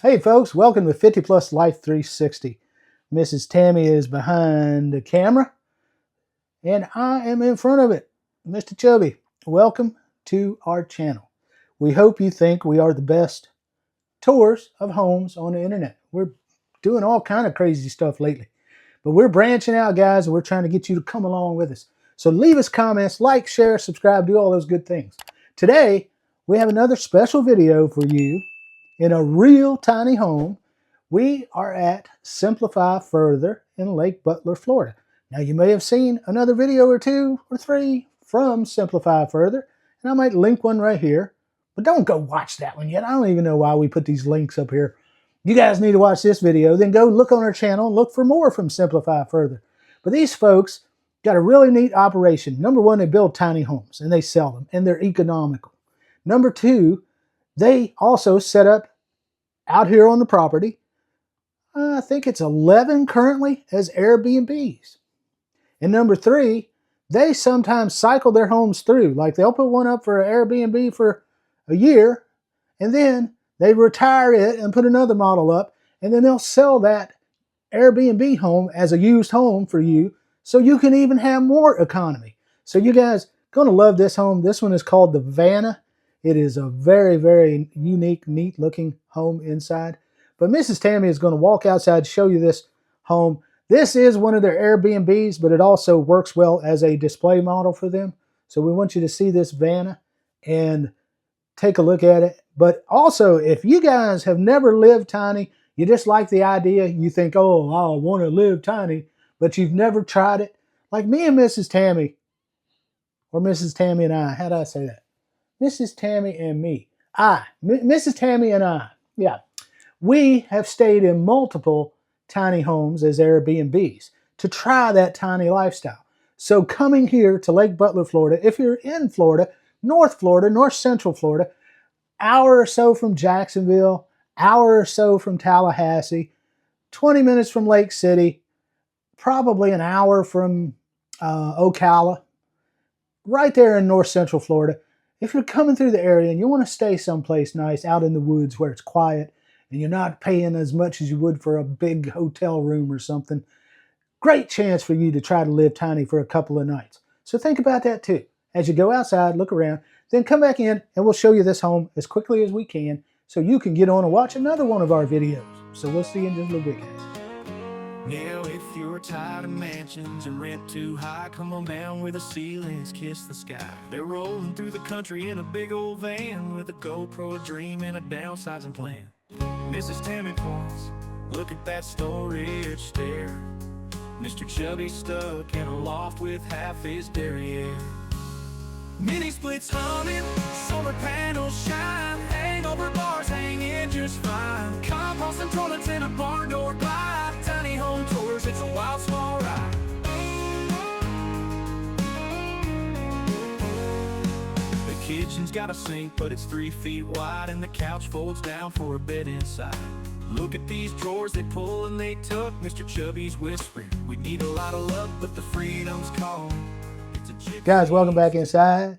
Hey folks, welcome to 50 Plus Life 360. Mrs. Tammy is behind the camera and I am in front of it. Mr. Chubby, welcome to our channel. We hope you think we are the best tours of homes on the internet. We're doing all kind of crazy stuff lately, but we're branching out, guys, and we're trying to get you to come along with us. So leave us comments, like, share, subscribe, do all those good things. Today, we have another special video for you in a real tiny home. We are at Simplify Further in Lake Butler, Florida. Now, you may have seen another video or two or three from Simplify Further, and I might link one right here, but don't go watch that one yet. I don't even know why we put these links up here. You guys need to watch this video, then go look on our channel and look for more from Simplify Further. But these folks got a really neat operation. Number one, they build tiny homes, and they sell them, and they're economical. Number two, they also set up out here on the property, I think it's 11 currently as Airbnbs. And number three, they sometimes cycle their homes through. Like they'll put one up for an Airbnb for a year, and then they retire it and put another model up, and then they'll sell that Airbnb home as a used home for you, so you can even have more economy. So you guys gonna love this home. This one is called the Vana. It is a very, very unique, neat looking home inside. But Mrs. Tammy is going to walk outside to show you this home. This is one of their Airbnbs, but it also works well as a display model for them. So we want you to see this Vana and take a look at it. But also, if you guys have never lived tiny, you just like the idea, you think, oh, I want to live tiny, but you've never tried it. Like me and Mrs. Tammy, or Mrs. Tammy and I, how do I say that? Mrs. Tammy and me. Mrs. Tammy and I. Yeah. We have stayed in multiple tiny homes as Airbnbs to try that tiny lifestyle. So coming here to Lake Butler, Florida, if you're in Florida, North Central Florida, hour or so from Jacksonville, hour or so from Tallahassee, 20 minutes from Lake City, probably an hour from Ocala, right there in North Central Florida. If you're coming through the area and you want to stay someplace nice out in the woods where it's quiet, and you're not paying as much as you would for a big hotel room or something, great chance for you to try to live tiny for a couple of nights. So think about that too. As you go outside, look around, then come back in and we'll show you this home as quickly as we can so you can get on and watch another one of our videos. So we'll see you in just a little bit, guys. Now if you're tired of mansions and rent too high, come on down where the ceilings kiss the sky. They're rolling through the country in a big old van with a GoPro, a dream, and a downsizing plan. Mrs. Tammy points, look at that storage stair. Mr. Chubby stuck in a loft with half his derriere. Mini splits humming, solar panels shine, hangover bars hanging just fine. Compost and toilets in a barn door by. Tiny home tours, it's a wild small ride. The kitchen's got a sink, but it's 3 feet wide, and the couch folds down for a bed inside. Look at these drawers, they pull and they tuck. Mr. Chubby's whispering, we need a lot of luck, but the freedom's calling. Guys, welcome back inside.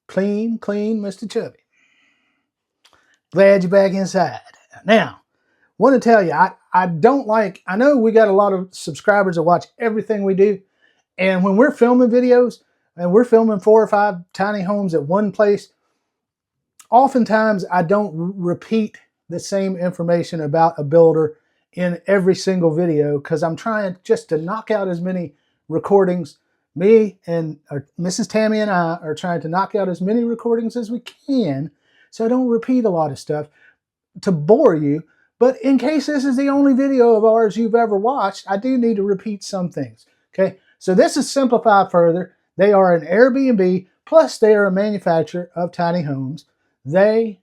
Clean, Mr. Chubby. Glad you're back inside. Now, want to tell you, I know we got a lot of subscribers that watch everything we do. And when we're filming videos, and we're filming 4 or 5 tiny homes at one place, oftentimes I don't repeat the same information about a builder in every single video because I'm trying just to knock out as many recordings. Me and Mrs. Tammy and I are trying to knock out as many recordings as we can so I don't repeat a lot of stuff to bore you. But in case this is the only video of ours you've ever watched, I do need to repeat some things. Okay, so this is Simplify Further. They are an Airbnb, plus they are a manufacturer of tiny homes. They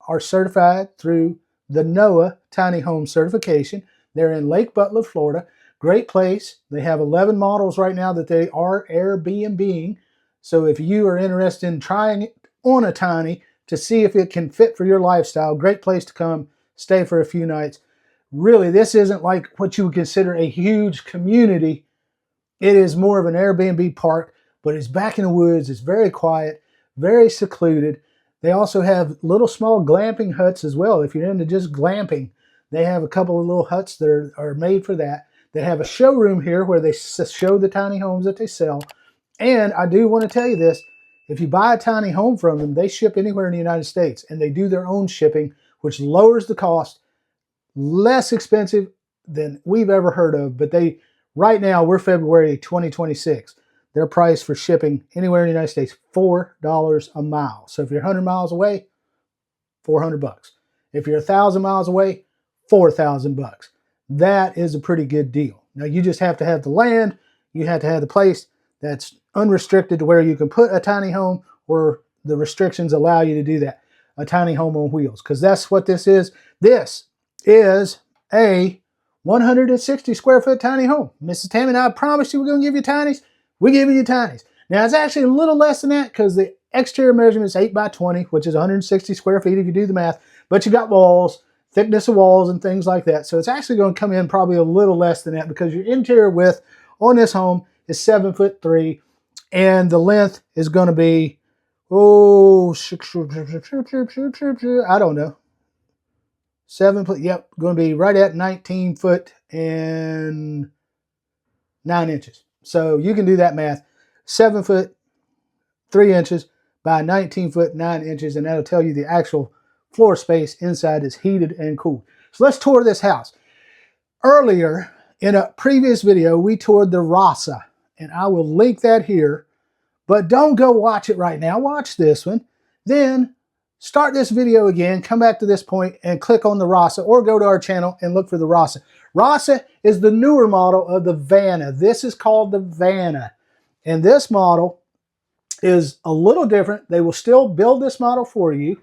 are certified through the NOAA Tiny Home Certification. They're in Lake Butler, Florida. Great place. They have 11 models right now that they are Airbnb-ing. So if you are interested in trying it on a tiny to see if it can fit for your lifestyle, great place to come, stay for a few nights. Really, this isn't like what you would consider a huge community. It is more of an Airbnb park, but it's back in the woods. It's very quiet, very secluded. They also have little small glamping huts as well. If you're into just glamping, they have a couple of little huts that are made for that. They have a showroom here where they show the tiny homes that they sell. And I do want to tell you this, if you buy a tiny home from them, they ship anywhere in the United States, and they do their own shipping, which lowers the cost, less expensive than we've ever heard of. But right now, we're February 2026. Their price for shipping anywhere in the United States, $4 a mile. So if you're 100 miles away, 400 bucks. If you're 1,000 miles away, 4,000 bucks. That is a pretty good deal. Now you just have to have the land, you have to have the place that's unrestricted to where you can put a tiny home, or the restrictions allow you to do that. A tiny home on wheels, because that's what this is. This is a 160 square foot tiny home. Mrs. Tammy and I promised you we're going to give you tinies. We're giving you tinies. Now it's actually a little less than that because the exterior measurement is 8 by 20, which is 160 square feet if you do the math. But you got walls, thickness of walls, and things like that. So it's actually going to come in probably a little less than that because your interior width on this home is 7'3", and the length is going to be, I don't know, 7 foot. Yep, going to be right at 19 foot and 9 inches. So you can do that math. 7 foot 3 inches by 19 foot 9 inches, and that'll tell you the actual floor space inside is heated and cooled. So let's tour this house. Earlier in a previous video, we toured the Rasa, and I will link that here, but don't go watch it right now. Watch this one. Then start this video again, come back to this point and click on the Rasa, or go to our channel and look for the Rasa. Rasa is the newer model of the Vana. This is called the Vana, and this model is a little different. They will still build this model for you.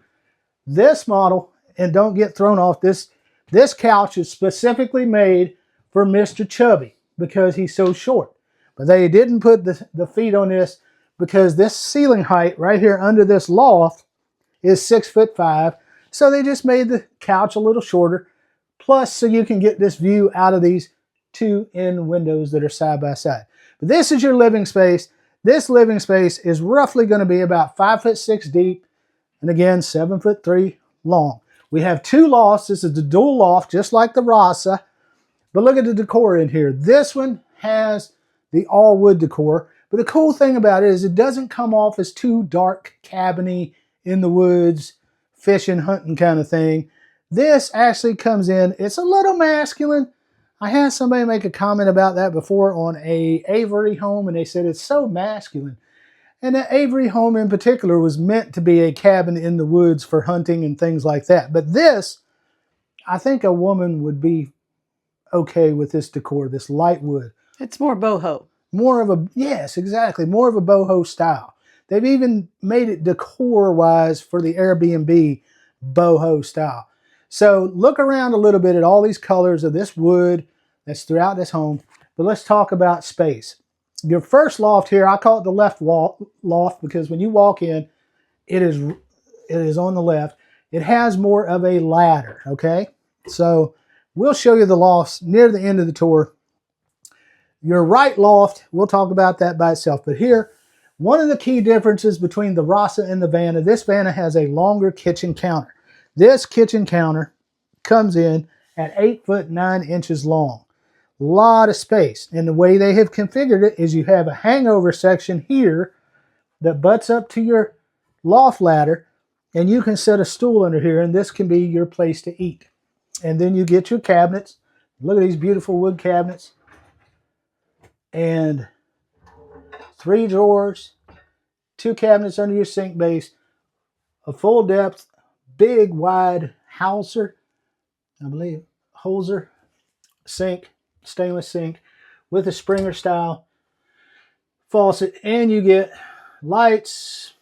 This model, and don't get thrown off, this couch is specifically made for Mr. Chubby because he's so short. But they didn't put the feet on this because this ceiling height right here under this loft is 6'5". So they just made the couch a little shorter. Plus, so you can get this view out of these two end windows that are side by side. But this is your living space. This living space is roughly going to be about 5'6" deep, and again, 7'3" long. We have two lofts. This is the dual loft, just like the Rasa. But look at the decor in here. This one has the all wood decor. But the cool thing about it is it doesn't come off as too dark, cabiny, in the woods, fishing, hunting kind of thing. This actually comes in, it's a little masculine. I had somebody make a comment about that before on a Avery home, and they said it's so masculine. And the Avery home in particular was meant to be a cabin in the woods for hunting and things like that. But this, I think a woman would be okay with this decor, this light wood. It's more boho. More of a, yes, exactly, more of a boho style. They've even made it decor-wise for the Airbnb boho style. So look around a little bit at all these colors of this wood that's throughout this home. But let's talk about space. Your first loft here, I call it the left loft because when you walk in, it is on the left. It has more of a ladder, okay? So we'll show you the lofts near the end of the tour. Your right loft, we'll talk about that by itself. But here, one of the key differences between the Rasa and the Vana, this Vana has a longer kitchen counter. This kitchen counter comes in at 8'9" long. A lot of space. And the way they have configured it is you have a hangover section here that butts up to your loft ladder, and you can set a stool under here, and this can be your place to eat. And then you get your cabinets. Look at these beautiful wood cabinets. And 3 drawers, 2 cabinets under your sink base, a full depth, big wide Hauser, I believe, Holzer sink, stainless sink with a Springer style faucet, and you get lights,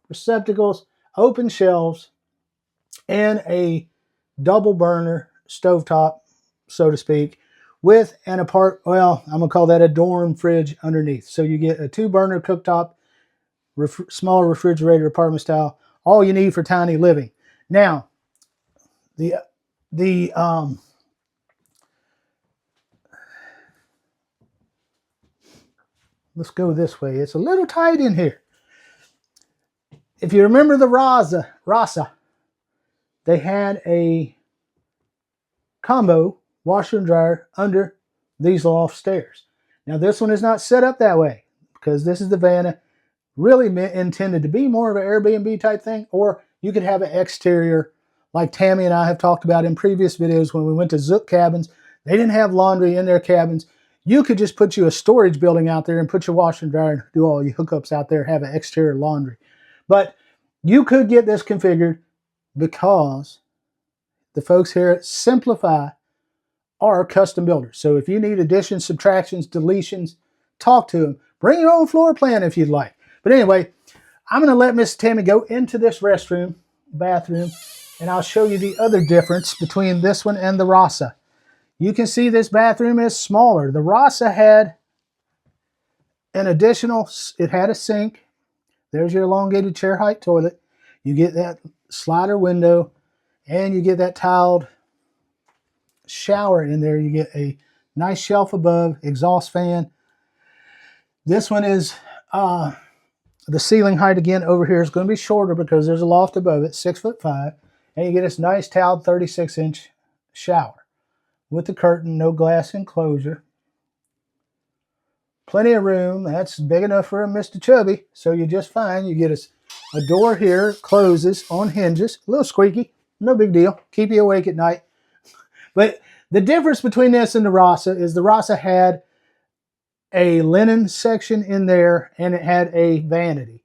receptacles, open shelves, and a double burner stovetop, so to speak, with an I'm gonna call that a dorm fridge underneath. So you get a 2-burner cooktop, smaller refrigerator, apartment style, all you need for tiny living. Now, let's go this way. It's a little tight in here. If you remember the Rasa, they had a combo washer and dryer under these loft stairs. Now this one is not set up that way because this is the Vana, really intended to be more of an Airbnb type thing, or you could have an exterior like Tammy and I have talked about in previous videos when we went to Zook cabins. They didn't have laundry in their cabins. You could just put you a storage building out there and put your washer and dryer and do all your hookups out there, have an exterior laundry. But you could get this configured because the folks here at Simplify are custom builders. So if you need additions, subtractions, deletions, talk to them. Bring your own floor plan if you'd like. But anyway, I'm going to let Miss Tammy go into this bathroom, and I'll show you the other difference between this one and the Rasa. You can see this bathroom is smaller. The Rasa had an additional, it had a sink. There's your elongated chair height toilet. You get that slider window, and you get that tiled shower in there. You get a nice shelf above, exhaust fan. This one is the ceiling height again over here is going to be shorter because there's a loft above it, 6'5", and you get this nice tiled 36-inch shower with the curtain, no glass enclosure. Plenty of room. That's big enough for a Mr. Chubby, so you're just fine. You get a door here, closes on hinges, a little squeaky, no big deal. Keep you awake at night. But the difference between this and the Rasa is the Rasa had a linen section in there and it had a vanity.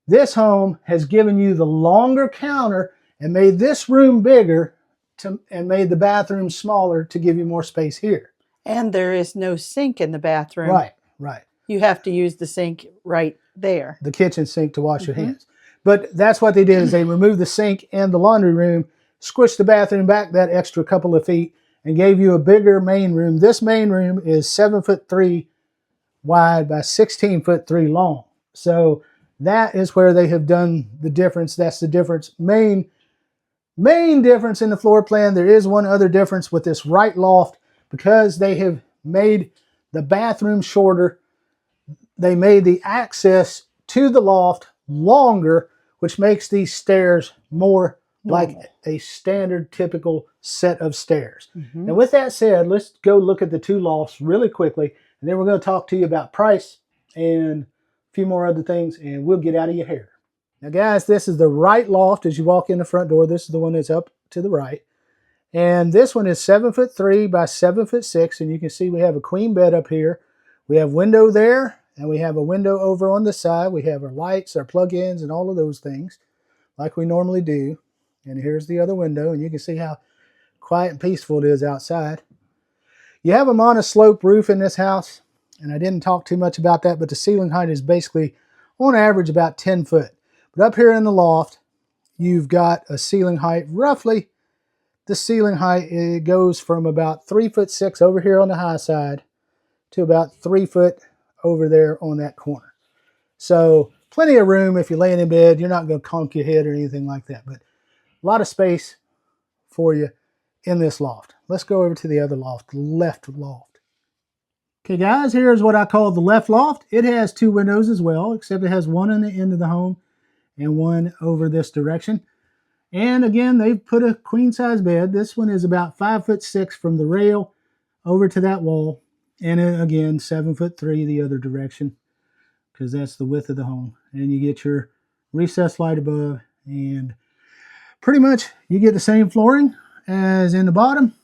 This home has given you the longer counter and made this room bigger and made the bathroom smaller to give you more space here. And there is no sink in the bathroom. Right, right. You have to use the sink right there. The kitchen sink to wash your hands. But that's what they did is they removed the sink and the laundry room, squished the bathroom back that extra couple of feet, and gave you a bigger main room. This main room is 7'3" wide by 16'3" long. So that is where they have done the difference. That's the difference. Main difference in the floor plan. There is one other difference with this right loft because they have made the bathroom shorter. They made the access to the loft longer, which makes these stairs more like a standard typical set of stairs. And with that said, let's go look at the two lofts really quickly, and then we're going to talk to you about price and a few more other things, and we'll get out of your hair. Now guys, this is the right loft as you walk in the front door. This is the one that's up to the right. And this one is 7'3" by 7'6", and you can see we have a queen bed up here. We have window there, and we have a window over on the side. We have our lights, our plug-ins, and all of those things like we normally do. And here's the other window, and you can see how quiet and peaceful it is outside. You have a monoslope roof in this house, and I didn't talk too much about that, but the ceiling height is basically, on average, about 10 foot. But up here in the loft, you've got a ceiling height, roughly, the ceiling height, it goes from about 3'6" over here on the high side to about 3 foot over there on that corner. So plenty of room if you're laying in bed. You're not going to conk your head or anything like that, but a lot of space for you in this loft. Let's go over to the other loft, the left loft. Okay guys, here's what I call the left loft. It has two windows as well, except it has one on the end of the home and one over this direction. And again, they've put a queen size bed. This one is about 5'6" from the rail over to that wall. And again, 7'3" the other direction, because that's the width of the home. And you get your recessed light above, and pretty much you get the same flooring as in the bottom,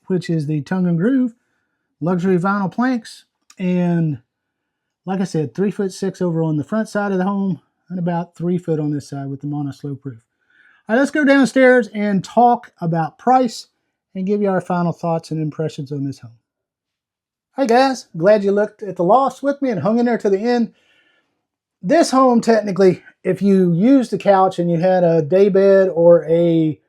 which is the tongue and groove, luxury vinyl planks. And like I said, 3'6" over on the front side of the home and about 3 foot on this side with the monoslope roof. All right, let's go downstairs and talk about price and give you our final thoughts and impressions on this home. Hi guys, glad you looked at the lofts with me and hung in there to the end. This home, technically, if you used the couch and you had a day bed or a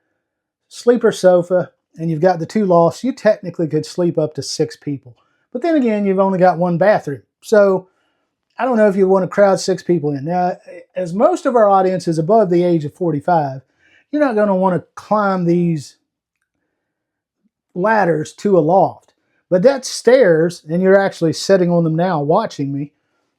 sleeper sofa and you've got the two lofts, you technically could sleep up to 6 people. But then again, you've only got one bathroom. So I don't know if you want to crowd 6 people in. Now, as most of our audience is above the age of 45, you're not going to want to climb these ladders to a loft. But that's stairs, and you're actually sitting on them now watching me.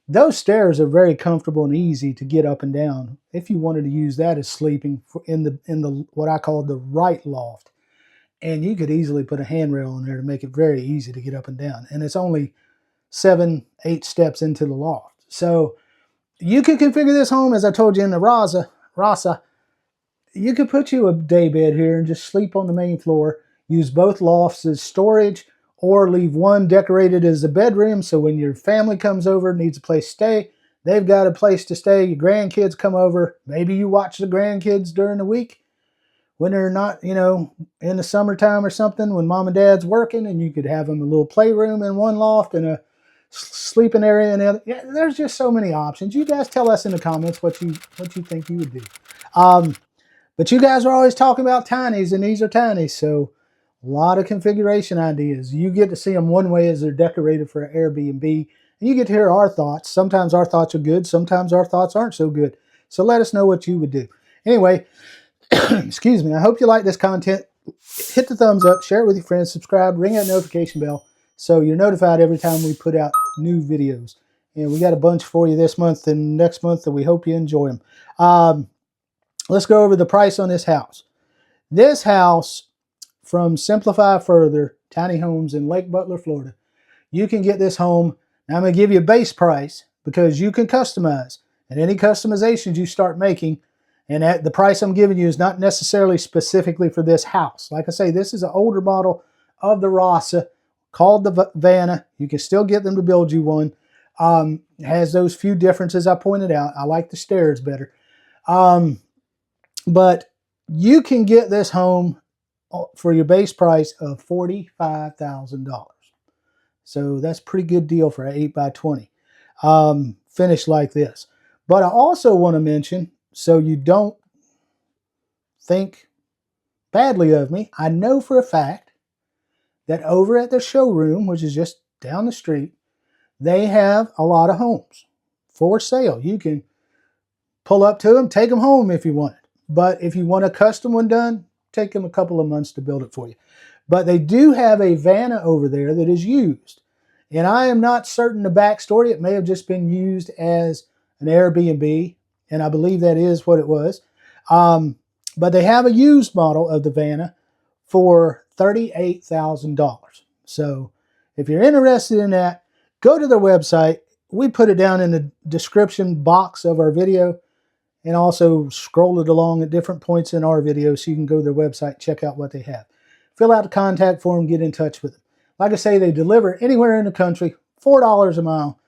Those stairs are very comfortable and easy to get up and down if you wanted to use that as sleeping in the what I call the right loft. And you could easily put a handrail in there to make it very easy to get up and down. And it's only 7-8 steps into the loft. So you could configure this home, as I told you in the Rasa. You could put you a day bed here and just sleep on the main floor, use both lofts as storage, or leave one decorated as a bedroom, so when your family comes over, needs a place to stay, they've got a place to stay. Your grandkids come over, maybe you watch the grandkids during the week when they're not, in the summertime or something, when mom and dad's working, and you could have them a little playroom in one loft and a sleeping area in the other. Yeah, there's just so many options. You guys tell us in the comments what you think you would do. But you guys are always talking about tinies, and these are tinies, so a lot of configuration ideas. You get to see them one way as they're decorated for an Airbnb, and you get to hear our thoughts. Sometimes our thoughts are good, sometimes our thoughts aren't so good. So let us know what you would do. Anyway, excuse me, I hope you like this content. Hit the thumbs up, share it with your friends, subscribe, ring that notification bell so you're notified every time we put out new videos. And we got a bunch for you this month and next month, and we hope you enjoy them. Let's go over the price on this house. This house, from Simplify Further Tiny Homes in Lake Butler, Florida, you can get this home. Now I'm going to give you a base price because you can customize. And any customizations you start making, and at the price I'm giving you is not necessarily specifically for this house. Like I say, this is an older model of the Rasa called the Vana. You can still get them to build you one. It has those few differences I pointed out. I like the stairs better. But you can get this home for your base price of $45,000. So that's a pretty good deal for an 8x20 finished like this. But I also want to mention, so you don't think badly of me, I know for a fact that over at the showroom, which is just down the street, they have a lot of homes for sale. You can pull up to them, take them home if you want it. But if you want a custom one done, take them a couple of months to build it for you. But they do have a Vana over there that is used. And I am not certain the backstory. It may have just been used as an Airbnb, and I believe that is what it was. But they have a used model of the Vana for $38,000. So if you're interested in that, go to their website. We put it down in the description box of our video, and also scroll it along at different points in our video so you can go to their website, check out what they have. Fill out the contact form, get in touch with them. Like I say, they deliver anywhere in the country, $4 a mile.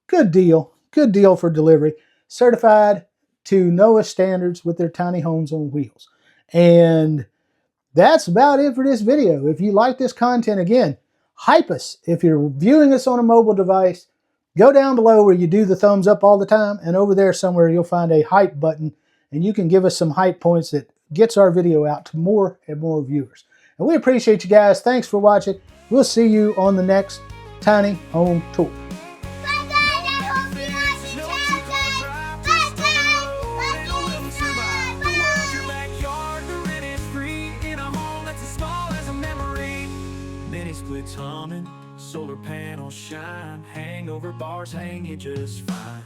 Good deal for delivery. Certified to NOAA standards with their tiny homes on wheels. And that's about it for this video. If you like this content, again, hype us. If you're viewing us on a mobile device, go down below where you do the thumbs up all the time, and over there somewhere you'll find a hype button, and you can give us some hype points that gets our video out to more and more viewers. And we appreciate you guys. Thanks for watching. We'll see you on the next Tiny Home Tour. Splits humming, solar panels shine, hangover bars hang you just fine.